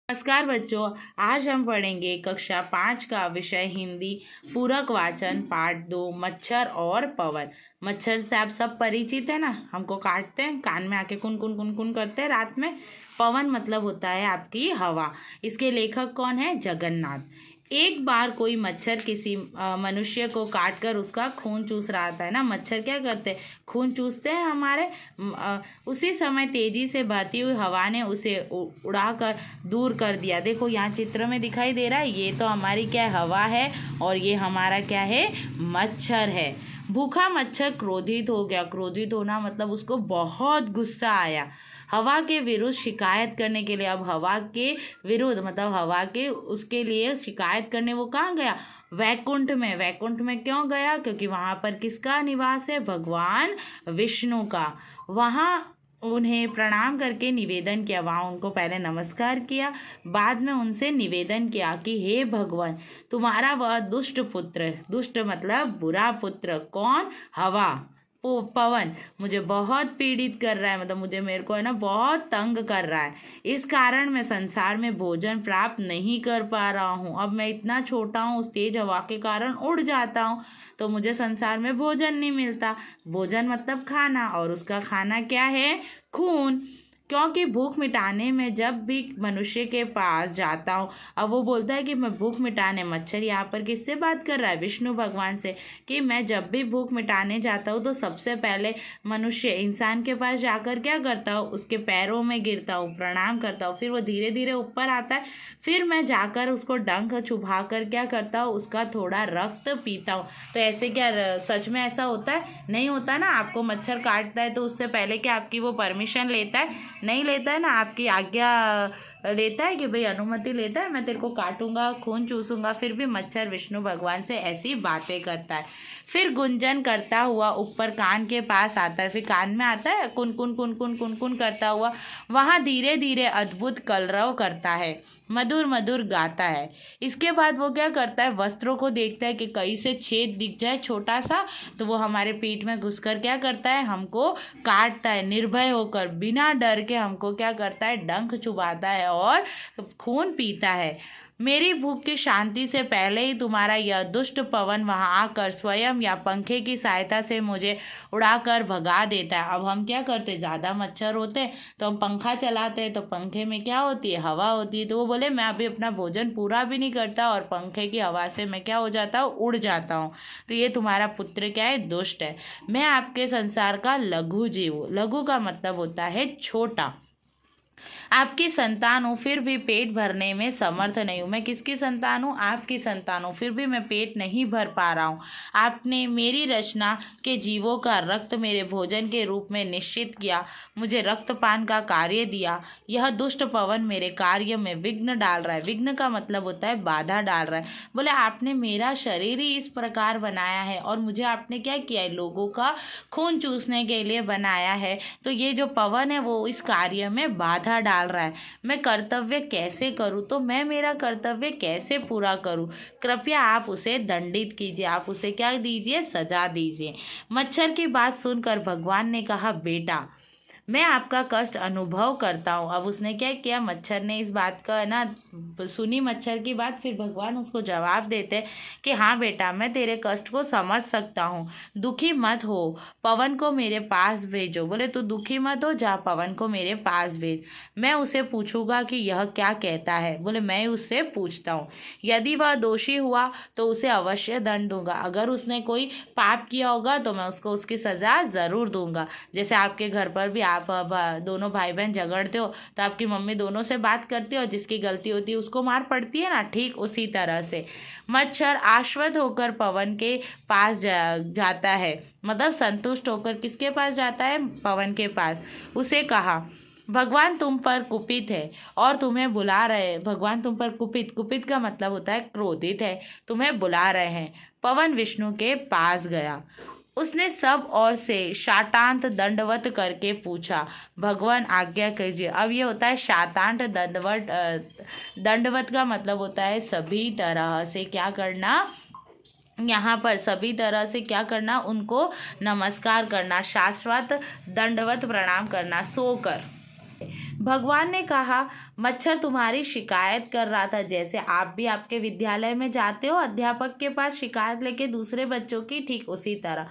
नमस्कार बच्चों, आज हम पढ़ेंगे कक्षा 5 का विषय हिंदी पूरक वाचन पाठ 2 मच्छर और पवन। मच्छर से आप सब परिचित है ना, हमको काटते हैं, कान में आके कुन कुन कुन कुन करते हैं रात में। पवन मतलब होता है आपकी हवा। इसके लेखक कौन है? जगन्नाथ। एक बार कोई मच्छर किसी मनुष्य को काटकर उसका खून चूस रहा था ना। मच्छर क्या करते हैं? खून चूसते हैं हमारे। उसी समय तेजी से बहती हुई हवा ने उसे उड़ाकर दूर कर दिया। देखो यहाँ चित्र में दिखाई दे रहा है, ये तो हमारी क्या है? हवा है, और ये हमारा क्या है? मच्छर है। भूखा मच्छर क्रोधित हो गया। क्रोधित होना मतलब उसको बहुत गुस्सा आया। हवा के विरुद्ध शिकायत करने के लिए, अब हवा के विरुद्ध मतलब हवा के उसके लिए शिकायत करने वो कहाँ गया? वैकुंठ में। वैकुंठ में क्यों गया? क्योंकि वहाँ पर किसका निवास है? भगवान विष्णु का। वहाँ उन्हें प्रणाम करके निवेदन किया। वहाँ उनको पहले नमस्कार किया, बाद में उनसे निवेदन किया कि हे भगवान, तुम्हारा वह दुष्ट पुत्र, दुष्ट मतलब बुरा पुत्र, कौन? हवा, पवन, मुझे बहुत पीड़ित कर रहा है, मतलब मुझे मेरे को है ना बहुत तंग कर रहा है। इस कारण मैं संसार में भोजन प्राप्त नहीं कर पा रहा हूँ। अब मैं इतना छोटा हूँ, उस तेज हवा के कारण उड़ जाता हूँ, तो मुझे संसार में भोजन नहीं मिलता। भोजन मतलब खाना, और उसका खाना क्या है? खून। क्योंकि भूख मिटाने में जब भी मनुष्य के पास जाता हूँ, अब वो बोलता है कि मैं भूख मिटाने, मच्छर यहाँ पर किससे बात कर रहा है? विष्णु भगवान से, कि मैं जब भी भूख मिटाने जाता हूँ तो सबसे पहले मनुष्य इंसान के पास जाकर क्या करता हूँ? उसके पैरों में गिरता हूँ, प्रणाम करता हूँ। फिर वो धीरे धीरे ऊपर आता है, फिर मैं जाकर उसको डंक चुभा कर क्या करता हूँ? उसका थोड़ा रक्त पीता हूँ। तो ऐसे क्या सच में ऐसा होता है? नहीं होता ना। आपको मच्छर काटता है तो उससे पहले क्या आपकी वो परमिशन लेता है? नहीं लेता है ना। आपकी आज्ञा लेता है कि भाई अनुमति लेता है, मैं तेरे को काटूंगा, खून चूसूंगा। फिर भी मच्छर विष्णु भगवान से ऐसी बातें करता है। फिर गुंजन करता हुआ ऊपर कान के पास आता है। फिर कान में आता है, कुन कुन कुन कुन कुन कुन करता हुआ वहाँ धीरे धीरे अद्भुत कलरव करता है, मधुर मधुर गाता है। इसके बाद वो क्या करता है? वस्त्रों को देखता है कि कहीं से छेद दिख जाए छोटा सा, तो वो हमारे पेट में घुसकर क्या करता है? हमको काटता है। निर्भय होकर, बिना डर के हमको क्या करता है? डंक चुभाता है और खून पीता है। मेरी भूख की शांति से पहले ही तुम्हारा यह दुष्ट पवन वहां आकर स्वयं या पंखे की सहायता से मुझे उड़ाकर भगा देता है। अब हम क्या करते? ज़्यादा मच्छर होते तो हम पंखा चलाते हैं, तो पंखे में क्या होती है? हवा होती है। तो वो बोले मैं अभी अपना भोजन पूरा भी नहीं करता और पंखे की हवा से मैं क्या हो जाता हूँ? उड़ जाता हूँ। तो ये तुम्हारा पुत्र क्या है? दुष्ट है। मैं आपके संसार का लघु जीव हूँ। लघु का मतलब होता है छोटा। आपकी संतान हूँ, फिर भी पेट भरने में समर्थ नहीं हूँ। मैं किसकी संतान हूँ? आपकी संतान हूँ, फिर भी मैं पेट नहीं भर पा रहा हूँ। आपने मेरी रचना के जीवों का रक्त मेरे भोजन के रूप में निश्चित किया, मुझे रक्तपान का कार्य दिया। यह दुष्ट पवन मेरे कार्य में विघ्न डाल रहा है। विघ्न का मतलब होता है बाधा डाल रहा है। बोले आपने मेरा शरीर ही इस प्रकार बनाया है और मुझे आपने क्या किया है? लोगों का खून चूसने के लिए बनाया है। तो ये जो पवन है वो इस कार्य में बाधा डाल रहा है। मैं कर्तव्य कैसे करूं? तो मैं मेरा कर्तव्य कैसे पूरा करूं? कृपया आप उसे दंडित कीजिए, आप उसे क्या दीजिए? सजा दीजिए। मच्छर की बात सुनकर भगवान ने कहा, बेटा मैं आपका कष्ट अनुभव करता हूँ। अब उसने क्या किया? मच्छर ने इस बात का ना सुनी, मच्छर की बात। फिर भगवान उसको जवाब देते कि हाँ बेटा, मैं तेरे कष्ट को समझ सकता हूँ, दुखी मत हो, पवन को मेरे पास भेजो। बोले तू दुखी मत हो, जा पवन को मेरे पास भेज, मैं उसे पूछूंगा कि यह क्या कहता है। बोले मैं उससे पूछता हूँ, यदि वह दोषी हुआ तो उसे अवश्य दंड दूंगा। अगर उसने कोई पाप किया होगा तो मैं उसको उसकी सजा ज़रूर दूंगा। जैसे आपके घर पर भी आप दोनों भाई बहन झगड़ते हो तो आपकी मम्मी दोनों से बात करती है और जिसकी गलती होती है उसको मार पड़ती है ना, ठीक उसी तरह से मच्छर आश्वस्त होकर पवन के पास जाता है। मतलब संतुष्ट होकर किसके पास जाता है? पवन के पास। उसे कहा, भगवान तुम पर कुपित है और तुम्हें बुला रहे हैं। भगवान तुम पर कुपित, कुपित का मतलब होता है क्रोधित है, तुम्हें बुला रहे हैं। पवन विष्णु के पास गया। उसने सब ओर से शातांत दंडवत करके पूछा, भगवान आज्ञा कीजिए। अब ये होता है शातांत दंडवत। दंडवत का मतलब होता है सभी तरह से क्या करना, यहाँ पर सभी तरह से क्या करना? उनको नमस्कार करना, शाश्वत दंडवत प्रणाम करना, सोकर। भगवान ने कहा, मच्छर तुम्हारी शिकायत कर रहा था, जैसे आप भी आपके विद्यालय में जाते हो अध्यापक के पास शिकायत लेके दूसरे बच्चों की, ठीक उसी तरह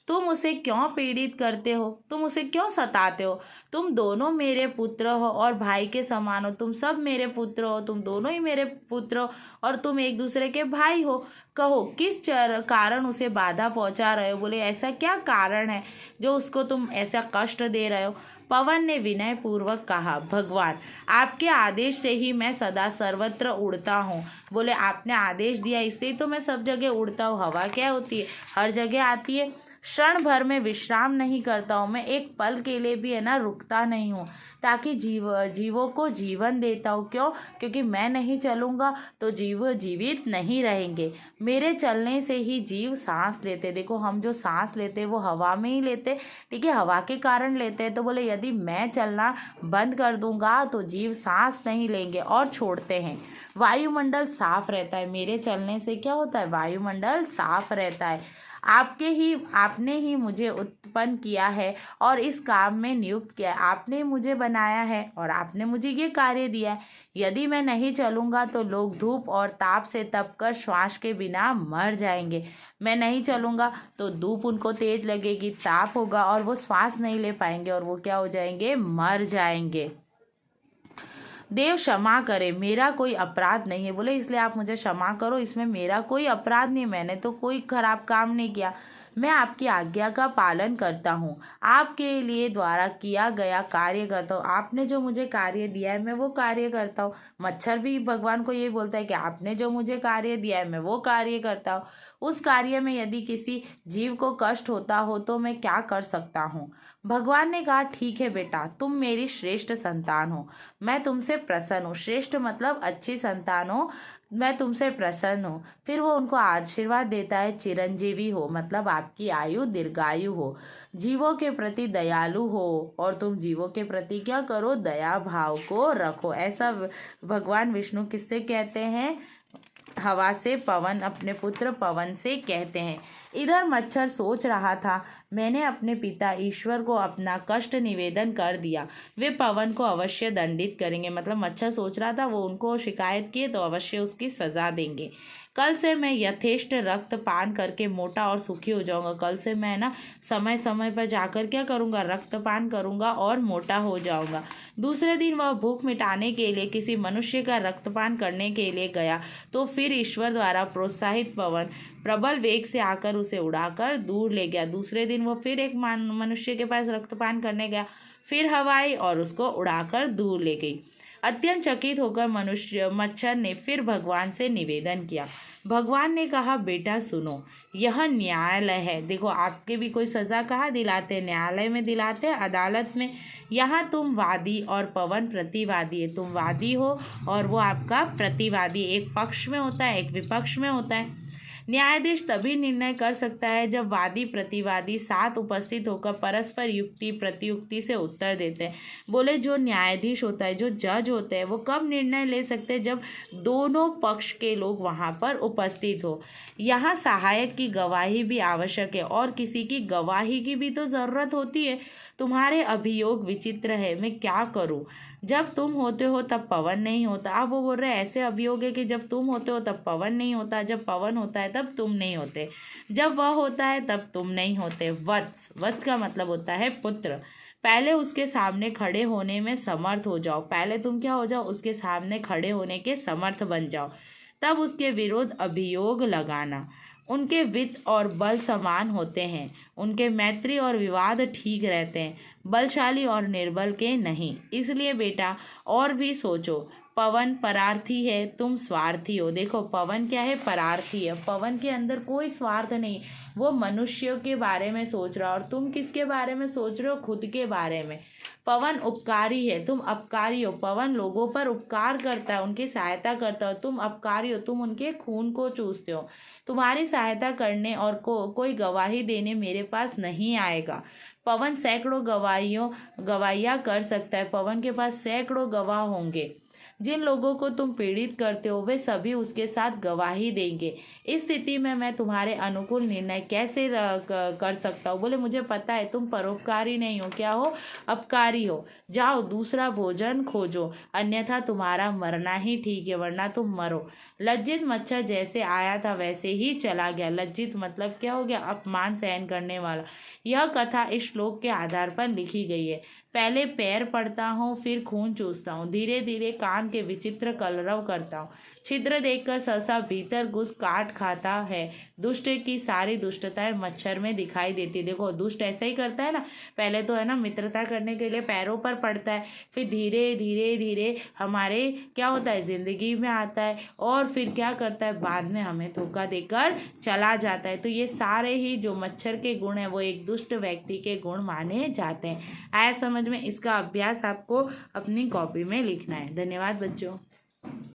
तुम उसे क्यों पीड़ित करते हो, तुम उसे क्यों सताते हो। तुम दोनों मेरे पुत्र हो और भाई के समान हो, तुम सब मेरे पुत्र हो, तुम दोनों ही मेरे पुत्र हो और तुम एक दूसरे के भाई हो। कहो किस कारण उसे बाधा पहुंचा रहे हो। बोले ऐसा क्या कारण है जो उसको तुम ऐसा कष्ट दे रहे हो। पवन ने विनय पूर्वक कहा, भगवान आपके आदेश से ही मैं सदा सर्वत्र उड़ता हूँ। बोले आपने आदेश दिया इसलिए तो मैं सब जगह उड़ता हूँ। हवा क्या होती है, हर जगह आती है। क्षण भर में विश्राम नहीं करता हूँ, मैं एक पल के लिए भी है ना रुकता नहीं हूँ, ताकि जीवों को जीवन देता हूँ। क्यों? क्योंकि मैं नहीं चलूँगा तो जीव जीवित नहीं रहेंगे। मेरे चलने से ही जीव सांस लेते। देखो हम जो सांस लेते वो हवा में ही लेते, ठीक है, हवा के कारण लेते हैं। तो बोले यदि मैं चलना बंद कर दूंगा तो जीव सांस नहीं लेंगे और छोड़ते हैं। वायुमंडल साफ रहता है, मेरे चलने से क्या होता है, वायुमंडल साफ रहता है। आपने ही मुझे उत्पन्न किया है और इस काम में नियुक्त किया है। आपने मुझे बनाया है और आपने मुझे ये कार्य दिया है। यदि मैं नहीं चलूँगा तो लोग धूप और ताप से तपकर श्वास के बिना मर जाएंगे। मैं नहीं चलूँगा तो धूप उनको तेज लगेगी, ताप होगा और वो श्वास नहीं ले पाएंगे और वो क्या हो जाएंगे, मर जाएंगे। देव क्षमा करे, मेरा कोई अपराध नहीं है। बोले इसलिए आप मुझे क्षमा करो, इसमें मेरा कोई अपराध नहीं, मैंने तो कोई खराब काम नहीं किया। मैं आपकी आज्ञा का पालन करता हूँ, आपके लिए द्वारा किया गया कार्य करता हूँ। आपने जो मुझे कार्य दिया है मैं वो कार्य करता हूँ। मच्छर भी भगवान को ये बोलता है कि आपने जो मुझे कार्य दिया है मैं वो कार्य करता हूँ। उस कार्य में यदि किसी जीव को कष्ट होता हो तो मैं क्या कर सकता हूँ। भगवान ने कहा, ठीक है बेटा, तुम मेरी श्रेष्ठ संतान हो, मैं तुमसे प्रसन्न हूँ। श्रेष्ठ मतलब अच्छी संतान हो, मैं तुमसे प्रसन्न हूँ। फिर वो उनको आशीर्वाद देता है, चिरंजीवी हो मतलब आपकी आयु दीर्घायु हो, जीवों के प्रति दयालु हो और तुम जीवों के प्रति क्या करो, दया भाव को रखो। ऐसा भगवान विष्णु किससे कहते हैं, हवा से, पवन, अपने पुत्र पवन से कहते हैं। इधर मच्छर सोच रहा था, मैंने अपने पिता ईश्वर को अपना कष्ट निवेदन कर दिया, वे पवन को अवश्य दंडित करेंगे। मतलब मच्छर सोच रहा था वो उनको शिकायत किए तो अवश्य उसकी सजा देंगे। कल से मैं यथेष्ट रक्त पान करके मोटा और सुखी हो जाऊंगा। कल से मैं ना समय समय पर जाकर क्या करूंगा, रक्त पान करूंगा और मोटा हो जाऊंगा। दूसरे दिन वह भूख मिटाने के लिए किसी मनुष्य का रक्तपान करने के लिए गया तो फिर ईश्वर द्वारा प्रोत्साहित पवन प्रबल वेग से आकर उसे उड़ाकर दूर ले गया। दूसरे दिन वो फिर एक मनुष्य के पास रक्तपान करने गया, फिर हवा आई और उसको उड़ाकर दूर ले गई। अत्यंत चकित होकर मच्छर ने फिर भगवान से निवेदन किया। भगवान ने कहा, बेटा सुनो, यह न्यायालय है। देखो आपके भी कोई सजा कहाँ दिलाते, न्यायालय में दिलाते, अदालत में। यहाँ तुम वादी और पवन प्रतिवादी है। तुम वादी हो और वो आपका प्रतिवादी, एक पक्ष में होता है एक विपक्ष में होता है। न्यायाधीश तभी निर्णय कर सकता है जब वादी प्रतिवादी साथ उपस्थित होकर परस्पर युक्ति प्रतियुक्ति से उत्तर देते हैं। बोले जो न्यायाधीश होता है, जो जज होते हैं, वो कब निर्णय ले सकते हैं, जब दोनों पक्ष के लोग वहाँ पर उपस्थित हो। यहाँ सहायक की गवाही भी आवश्यक है और किसी की गवाही की भी तो ज़रूरत होती है। तुम्हारे अभियोग विचित्र है, मैं क्या करूँ। जब तुम होते हो तब पवन नहीं होता। अब वो बोल रहे ऐसे अभियोग है कि जब तुम होते हो तब पवन नहीं होता, जब पवन होता है तब तुम नहीं होते, जब वह होता है तब तुम नहीं होते। वत्स, वत्स का मतलब होता है पुत्र। पहले उसके सामने खड़े होने में समर्थ हो जाओ। पहले तुम क्या हो जाओ, उसके सामने खड़े होने के समर्थ बन जाओ, तब उसके विरुद्ध अभियोग लगाना। उनके वित्त और बल समान होते हैं, उनके मैत्री और विवाद ठीक रहते हैं, बलशाली और निर्बल के नहीं। इसलिए बेटा और भी सोचो। पवन परार्थी है, तुम स्वार्थी हो। देखो पवन क्या है, परार्थी है। पवन के अंदर कोई स्वार्थ नहीं, वो मनुष्यों के बारे में सोच रहा है और तुम किसके बारे में सोच रहे हो, खुद के बारे में। पवन उपकारी है, तुम अपकारी हो। पवन लोगों पर उपकार करता है, उनकी सहायता करता है, तुम अपकारी हो, तुम उनके खून को चूसते हो। तुम्हारी सहायता करने और कोई गवाही देने मेरे पास नहीं आएगा। पवन सैकड़ों गवाहियाँ कर सकता है, पवन के पास सैकड़ों गवाह होंगे। जिन लोगों को तुम पीड़ित करते हो वे सभी उसके साथ गवाही देंगे। इस स्थिति में मैं तुम्हारे अनुकूल निर्णय कैसे कर सकता हूँ? बोले मुझे पता है तुम परोपकारी नहीं हो, क्या हो? अपकारी हो। जाओ दूसरा भोजन खोजो, अन्यथा तुम्हारा मरना ही ठीक है, वरना तुम मरो। लज्जित मच्छर जैसे आया था वैसे ही चला गया। लज्जित मतलब क्या हो गया? अपमान सहन करने वाला। यह कथा इस श्लोक के आधार पर लिखी गई है। पहले पैर पड़ता हूँ, फिर खून चूसता हूँ, धीरे धीरे कान के विचित्र कलरव करता हूँ, छिद्र देखकर सहसा भीतर घुस काट खाता है। दुष्ट की सारी दुष्टताएं मच्छर में दिखाई देती। देखो दुष्ट ऐसा ही करता है ना, पहले तो है ना मित्रता करने के लिए पैरों पर पड़ता है, फिर धीरे धीरे धीरे हमारे क्या होता है जिंदगी में आता है, और फिर क्या करता है बाद में हमें धोखा देकर चला जाता है। तो ये सारे ही जो मच्छर के गुण हैं वो एक दुष्ट व्यक्ति के गुण माने जाते हैं। आया समझ में? इसका अभ्यास आपको अपनी कॉपी में लिखना है। धन्यवाद बच्चों।